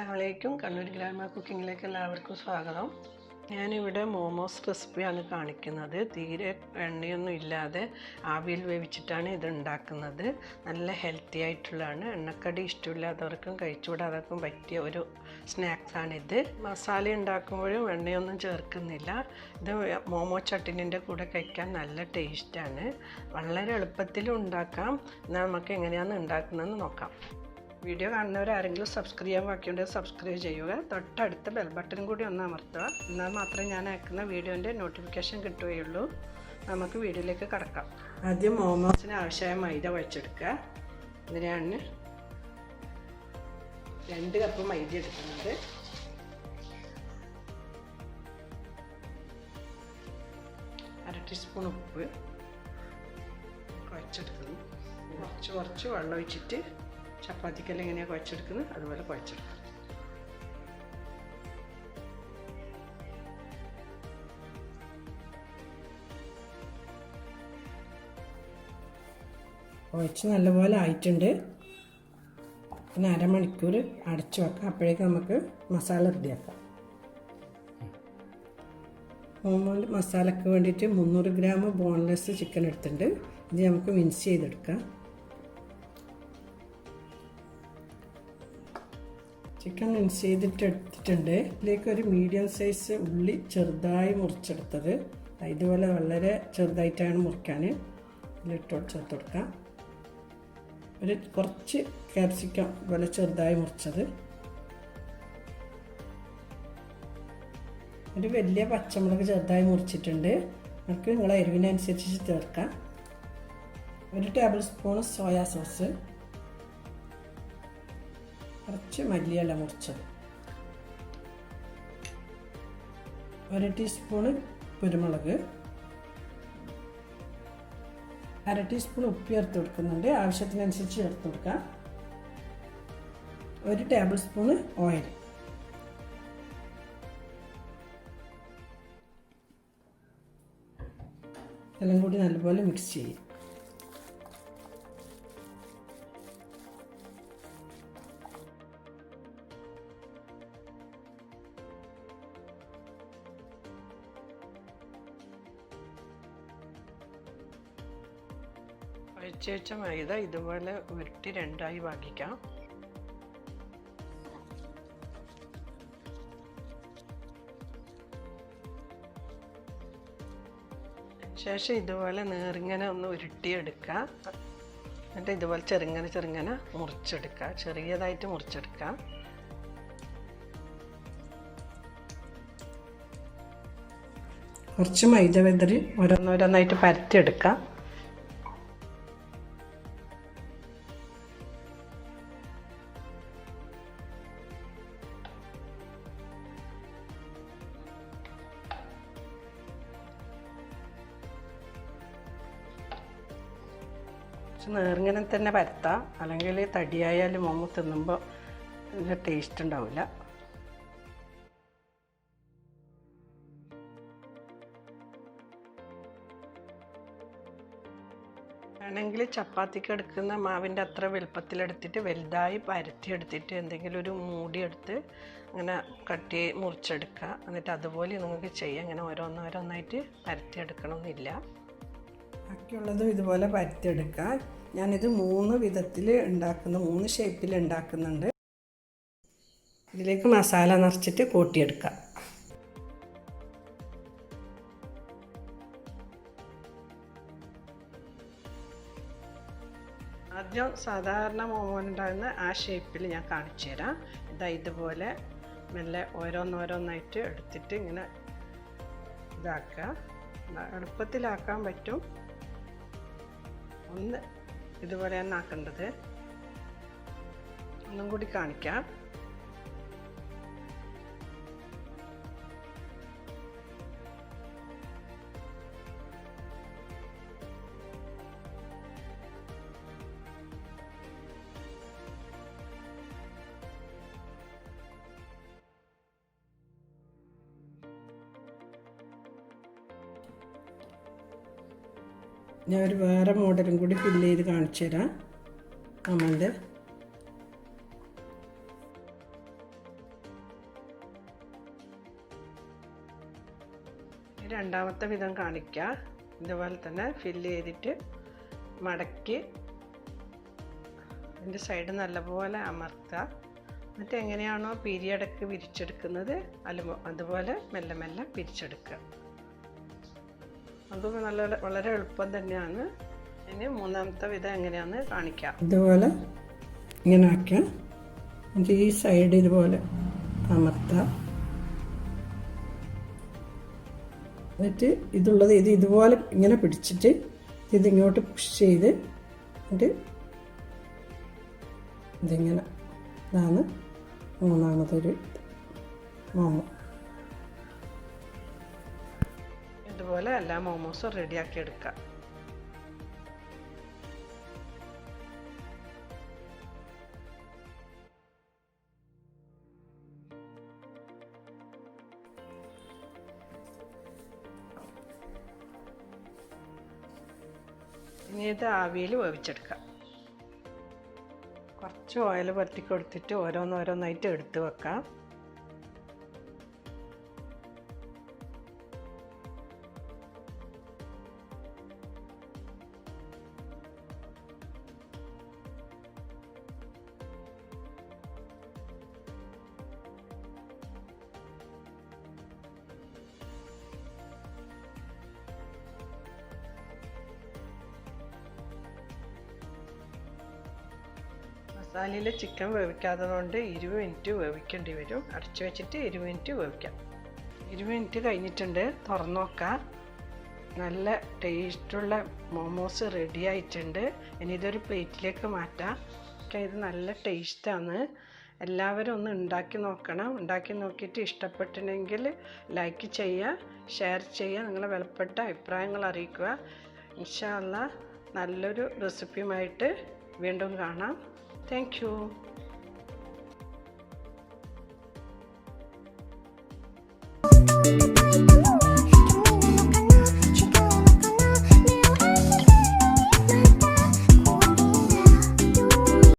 അസ്സലാമലൈക്കും. കണ്ണൂർ ഗ്രാമ കുക്കിങ്ങിലേക്ക് എല്ലാവർക്കും സ്വാഗതം. ഞാനിവിടെ മോമോസ് റെസിപ്പിയാണ് കാണിക്കുന്നത്. തീരെ എണ്ണയൊന്നും ഇല്ലാതെ ആവിയിൽ വേവിച്ചിട്ടാണ് ഇത് ഉണ്ടാക്കുന്നത്. നല്ല ഹെൽത്തി ആയിട്ടുള്ളതാണ്. എണ്ണക്കടി ഇഷ്ടമില്ലാത്തവർക്കും കഴിച്ചുകൂടാത്തവർക്കും പറ്റിയ ഒരു സ്നാക്സാണിത്. മസാല ഉണ്ടാക്കുമ്പോഴും എണ്ണയൊന്നും ചേർക്കുന്നില്ല. ഇത് മോമോ ചട്ടിനിൻ്റെ കൂടെ കഴിക്കാൻ നല്ല ടേസ്റ്റാണ്. വളരെ എളുപ്പത്തിലും ഉണ്ടാക്കാം. എന്നാൽ നമുക്ക് എങ്ങനെയാണ് ഉണ്ടാക്കുന്നതെന്ന് നോക്കാം. വീഡിയോ കാണുന്നവരാരെങ്കിലും സബ്സ്ക്രൈബ് ചെയ്യാൻ ബാക്കിയുണ്ടെങ്കിൽ സബ്സ്ക്രൈബ് ചെയ്യുക. തൊട്ടടുത്ത ബെൽ ബട്ടൺ കൂടി ഒന്ന് അമർത്തുക. എന്നാൽ മാത്രമേ ഞാൻ അയക്കുന്ന വീഡിയോൻ്റെ നോട്ടിഫിക്കേഷൻ കിട്ടുകയുള്ളൂ. നമുക്ക് വീഡിയോയിലേക്ക് കടക്കാം. ആദ്യം മോമോസിന് ആവശ്യമായ മൈദ കുഴച്ചെടുക്കുക. ഇതിനാണ് 2 കപ്പ് മൈദ എടുക്കുന്നത്. അര ടീസ്പൂൺ ഉപ്പ് കുഴച്ചെടുക്കുന്നു. കുറച്ച് വെള്ളം ഒഴിച്ചിട്ട് ചപ്പാത്തിക്കെല്ലാം എങ്ങനെയാണ് കുഴച്ചെടുക്കുന്നത് അതുപോലെ കുഴച്ചെടുക്കുക. കുഴച്ച് നല്ലപോലെ ആയിട്ടുണ്ട്. പിന്നെ അരമണിക്കൂർ അടച്ചു വെക്കാം. അപ്പോഴേക്കും നമുക്ക് മസാല റെഡിയാക്കാം. മോമോൻ്റെ മസാലയ്ക്ക് വേണ്ടിയിട്ട് 300 ഗ്രാം ബോൺലെസ് ചിക്കൻ എടുത്തിട്ടുണ്ട്. ഇത് നമുക്ക് മിക്സ് ചെയ്തെടുക്കാം. ചിക്കൻ മിക്സ് ചെയ്തിട്ട് എടുത്തിട്ടുണ്ട്. ഇതിലേക്ക് ഒരു മീഡിയം സൈസ് ഉള്ളി ചെറുതായി മുറിച്ചെടുത്തത്. ഇതുപോലെ വളരെ ചെറുതായിട്ടാണ് മുറിക്കാൻ. ഇതിലിട്ട് ചേർത്ത് കൊടുക്കാം. കുറച്ച് ക്യാപ്സിക്കം ഇതുപോലെ ചെറുതായി മുറിച്ചത്. ഒരു വലിയ പച്ചമുളക് ചെറുതായി മുറിച്ചിട്ടുണ്ട്. നമുക്ക് നിങ്ങളെ എരിവിനനുസരിച്ച് ചേർക്കാം. 1 ടേബിൾ സ്പൂൺ സോയാ സോസ്, കുറച്ച് മല്ലിയില മുറിച്ചത്, 1 ടീസ്പൂണ് കുരുമുളക്, 1/2 ടീസ്പൂൺ ഉപ്പ് ചേർത്ത് കൊടുക്കുന്നുണ്ട്. ആവശ്യത്തിനനുസരിച്ച് ചേർത്ത് കൊടുക്കാം. 1 ടേബിൾ സ്പൂണ് ഓയിൽ. എല്ലാം കൂടി നല്ലപോലെ മിക്സ് ചെയ്യും. കുഴച്ച് വെച്ച മൈദ ഇതുപോലെ ഉരുട്ടി 2ആയി ഭാഗിക്കാം. ശേഷം ഇതുപോലെ നേറിങ്ങനെ ഒന്ന് ഉരുട്ടിയെടുക്കുക. എന്നിട്ട് ഇതുപോലെ ചെറുങ്ങനെ മുറിച്ചെടുക്കുക. ചെറിയതായിട്ട് മുറിച്ചെടുക്കാം. കുറച്ച് മൈദ വെതറി ഓരോന്നോരോന്നായിട്ട് പരത്തിയെടുക്കാം. നേർങ്ങനെ തന്നെ പരത്താം. അല്ലെങ്കിൽ തടിയായാലും മോമോ തിന്നുമ്പോൾ ഇതിൻ്റെ ടേസ്റ്റ് ഉണ്ടാവില്ല. ആണെങ്കിൽ ചപ്പാത്തിക്ക് എടുക്കുന്ന മാവിൻ്റെ അത്ര വലുപ്പത്തിലെടുത്തിട്ട് വലുതായി പരത്തിയെടുത്തിട്ട് എന്തെങ്കിലും ഒരു മൂടിയെടുത്ത് അങ്ങനെ മുറിച്ചെടുക്കുക. എന്നിട്ട് അതുപോലെ നിങ്ങൾക്ക് ചെയ്യാം. അങ്ങനെ ഓരോന്നോരോന്നായിട്ട് പരത്തിയെടുക്കണമെന്നില്ല. ബാക്കിയുള്ളതും ഇതുപോലെ പരത്തിയെടുക്കാം. ഞാനിത് 3 വിധത്തിൽ ഉണ്ടാക്കുന്ന 3 ഷേപ്പിൽ ഉണ്ടാക്കുന്നുണ്ട്. ഇതിലേക്ക് മസാല നിറച്ചിട്ട് കൂട്ടിയെടുക്കാം. ആദ്യം സാധാരണ മോമോനുണ്ടാകുന്ന ആ ഷേപ്പിൽ ഞാൻ കാണിച്ചു തരാം. ഇതുപോലെ മെല്ലെ ഓരോന്നോരോന്നായിട്ട് എടുത്തിട്ട് ഇങ്ങനെ ഇതാക്കുക. എളുപ്പത്തിലാക്കാൻ പറ്റും. ഒന്ന് ഇതുപോലെയാണ് ആക്കേണ്ടത്. ഒന്നും കൂടി കാണിക്കാം. ഞാൻ വേറെ മോഡലും കൂടി ഫില്ല് ചെയ്ത് കാണിച്ചു തരാം. കമൻറ്റ് രണ്ടാമത്തെ വിധം കാണിക്കുക. ഇതുപോലെ തന്നെ ഫില്ല് ചെയ്തിട്ട് മടക്കി ഇതിൻ്റെ സൈഡ് നല്ലപോലെ അമർത്തുക. എന്നിട്ട് എങ്ങനെയാണോ പീരിയഡൊക്കെ വിരിച്ചെടുക്കുന്നത് അതുപോലെ മെല്ലെ മെല്ലെ പിരിച്ചെടുക്കുക. അതും വളരെ എളുപ്പം തന്നെയാണ്. ഇനി മൂന്നാമത്തെ വിധം എങ്ങനെയാണെന്ന് കാണിക്കാം. ഇതുപോലെ ഇങ്ങനെ ആക്കുക. എന്നിട്ട് ഈ സൈഡ് ഇതുപോലെ അമർത്തുക. എന്നിട്ട് ഇതുപോലെ ഇങ്ങനെ പിടിച്ചിട്ട് ഇതിങ്ങോട്ട് പുഷ് ചെയ്ത് എന്നിട്ട് ഇതിങ്ങനെ ഇതാണ് മൂന്നാമതൊരു മോമോ. ഇതുപോലെ എല്ലാ മോമോസും റെഡിയാക്കി എടുക്കാം. ഇനി ഇത് ആവിയിൽ വേവിച്ചെടുക്കാം. കുറച്ച് ഓയിൽ പറ്റി കൊടുത്തിട്ട് ഓരോന്നോരോന്നായിട്ട് എടുത്ത് വെക്കാം. മസാലയിൽ ചിക്കൻ വേവിക്കാത്തതുകൊണ്ട് 20 മിനിറ്റ് വേവിക്കേണ്ടി വരും. അടച്ചു വെച്ചിട്ട് 20 മിനിറ്റ് വേവിക്കാം. 20 മിനിറ്റ് കഴിഞ്ഞിട്ടുണ്ട്. തുറന്നു നോക്കാം. നല്ല ടേസ്റ്റുള്ള മോമോസ് റെഡി ആയിട്ടുണ്ട്. ഇനി ഇതൊരു പ്ലേറ്റിലേക്ക് മാറ്റാം. ഇത് നല്ല ടേസ്റ്റാണ്. എല്ലാവരും ഒന്ന് ഉണ്ടാക്കി നോക്കണം. ഉണ്ടാക്കി നോക്കിയിട്ട് ഇഷ്ടപ്പെട്ടിട്ടുണ്ടെങ്കിൽ ലൈക്ക് ചെയ്യുക, ഷെയർ ചെയ്യുക, നിങ്ങളുടെ വിലപ്പെട്ട അഭിപ്രായങ്ങൾ അറിയിക്കുക. ഇൻഷാ അല്ലാ നല്ലൊരു റെസിപ്പിയുമായിട്ട് വീണ്ടും കാണാം. Thank you.